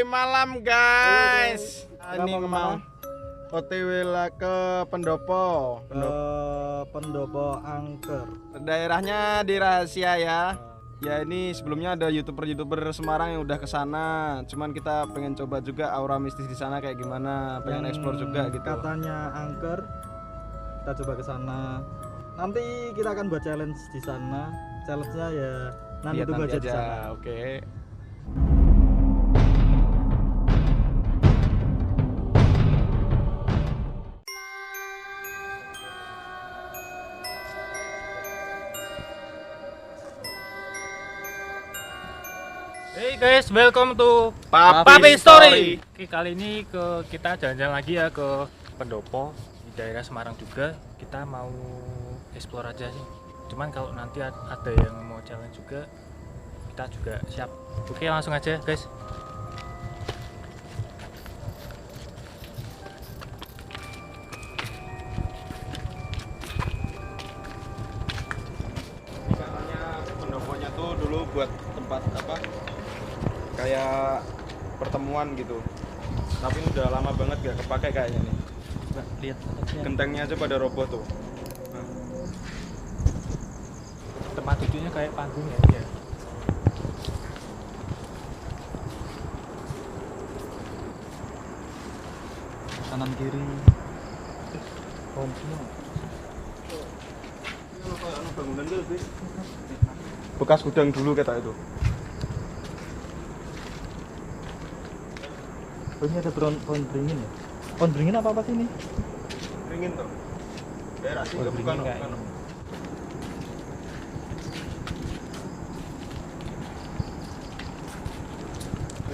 Malam guys. Halo, Ini mau mau kemana? OTW lah ke Pendopo. Pendopo Angker. Daerahnya di rahasia ya. Ya ini sebelumnya ada youtuber Semarang yang udah kesana. Cuman kita pengen coba juga aura mistis di sana kayak gimana. Pengen explore juga gitu. Katanya angker. Kita coba ke sana. Nanti kita akan buat challenge di sana. Challenge-nya ya nanti Lihat tunggu nanti aja di sana. Oke. Hey guys, welcome to Papi Papi Story. Story. Oke, kali ini kita jalan-jalan lagi ya ke Pendopo di daerah Semarang juga. Kita mau explore aja sih. Cuman kalau nanti ada yang mau challenge juga, kita juga siap. Oke, langsung aja guys. Ini katanya Pendoponya tuh dulu buat tempat apa? Kayak pertemuan gitu. Tapi udah lama banget gak kepake kayaknya nih. Coba lihat Gentengnya aja pada roboh tuh. tempat duduknya kayak panggung ya. Ya. Kanan kiri. Pohon semua. Bangunan tuh bekas gudang dulu kata itu. Oh, ini ada pohon beringin ya? Pohon beringin apa sih ini? Ringin tuh. Daerah sih Oh, bukan beringin bukan. kayaknya.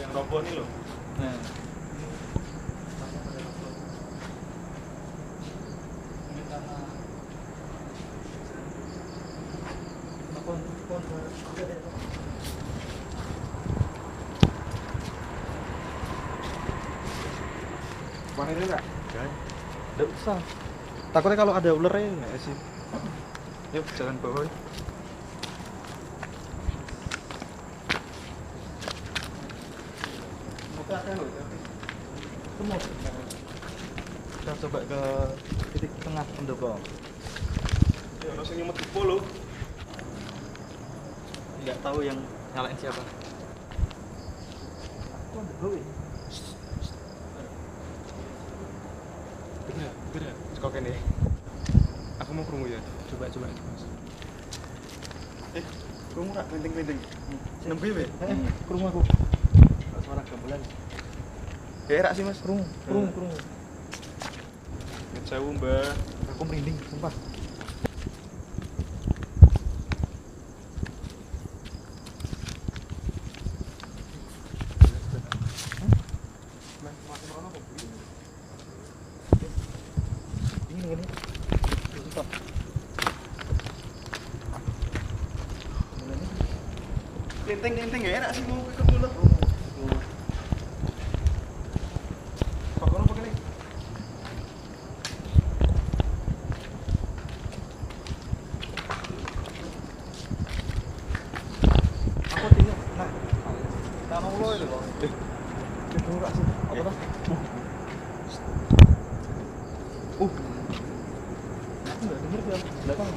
Yang roboh nih loh. Nah. Mana ini enggak? Nggak usah. Takutnya kalau ada ulernya nggak sih? Yuk jalan bawah. Muka ada loh. Semua. Kita coba ke titik tengah Pendopo. Ya ono sing nyumet depo lho. Nggak tahu yang nyalain siapa. Bener. Kok kene. Aku mau krungu ya. Coba Mas. Krungu rak penting-penting. Nembe we. Ke rumah aku. Suara gamelan. Rak sih Mas. Krungu. Sewu, Mbak. Aku merinding, sumpah. Ini. Sumpah. Kenteng ya rak sih mau ikut dulu. Pak kono pakai nih. Aku tinggal. Nah. Tanah lo itu kok. Itu rak sih. Apa dah? Aku nggak denger dia belakang.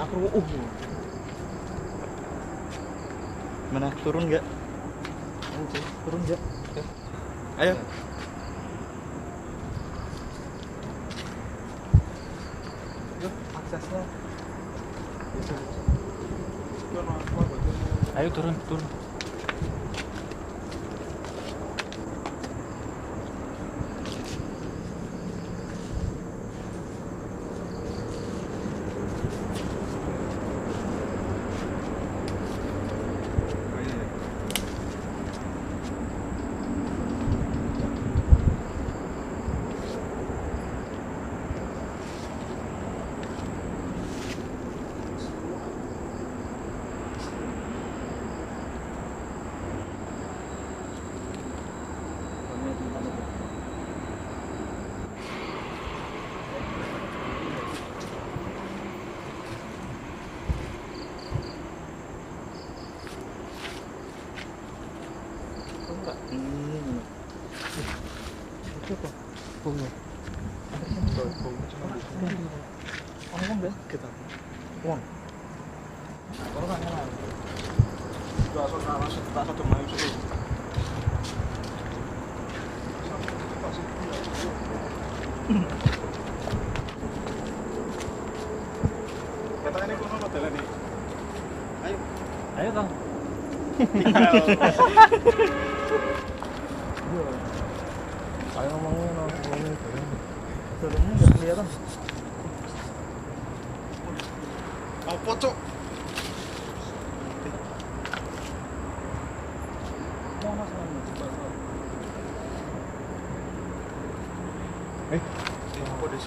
Aku Mana turun nggak? Turun nggak? Ayo. Yuk, aksesnya. Ayo turun. Apa? Bunga. Ngomong deh kita. Uang. Orang kan ngomong. Tak satu main suruh. Kata ini kono modelnya nih. Ayo. Ayo Kang. Ayo ngomongin Turunnya nggak kelihatan. Apa cok? Mau mas. Apa deh?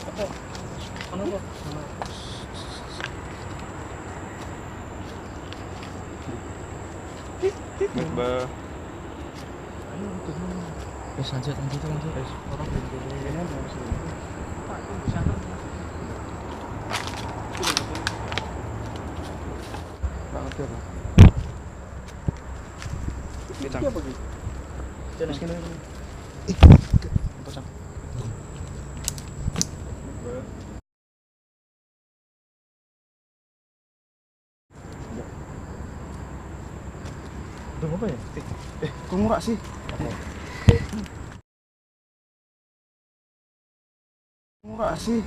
Apa? Kenapa? Mbak. Wes lanjut. Orang belum Ini cang. apa gitu? Jangan. Apa cang? Udah apa ya? Kok murah sih? Murah sih.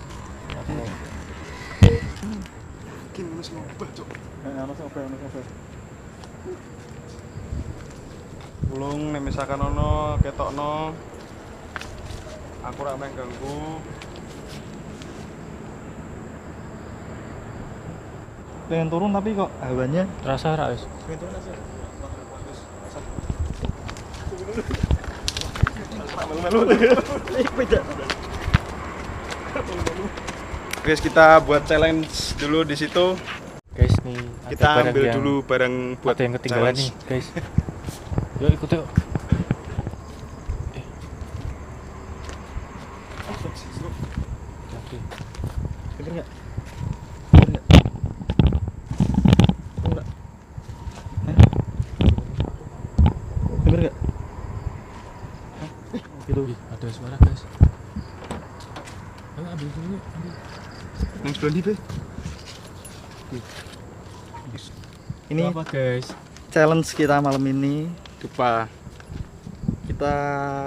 Kim mas ngobah cok. Anas apa? Ulung nek misalkan ono ketokno aku ora main ganggu. Pengen turun tapi kok hawanya Terasa ra wis. Guys, kita buat challenge dulu di situ. Guys, nih ada Kita barang ambil yang, dulu barang buat ada yang ketinggalan challenge. nih, guys. Yuk ikut yuk. Jadi, Denger nggak? Denger nggak? Gitu. Ih, ada suara guys. Ayo ambil dulu, ambil. Yang sebelah ini, Be. Ini Apa guys? challenge kita malam ini. Dupa. Kita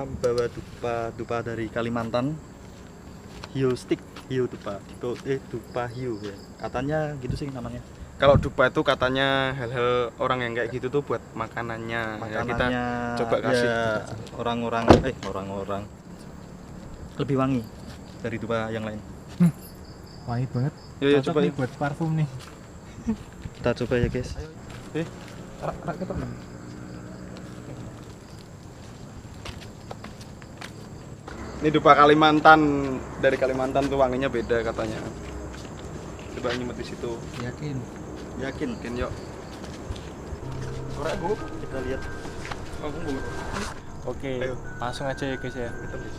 bawa dupa dari Kalimantan. Hiu stick, hiu dupa. Dupa hiu ya. Katanya gitu sih namanya. Kalau dupa itu katanya hal-hal orang yang kayak gitu tuh buat makanannya. Ya, kita Makanannya coba kasih. ya, orang-orang lebih wangi dari dupa yang lain. Wangi banget. Yo Cocok coba nih yuk. buat parfum nih. Kita coba ya guys. Rak ketok. Ini dupa Kalimantan, dari Kalimantan tuh wanginya beda katanya. Coba nyimet di situ. Yakin. Yakin? Mungkin yuk. Ora gua. Kita lihat. Aku mau. Oke, Ayo. langsung aja ya guys ya. Hitam, guys.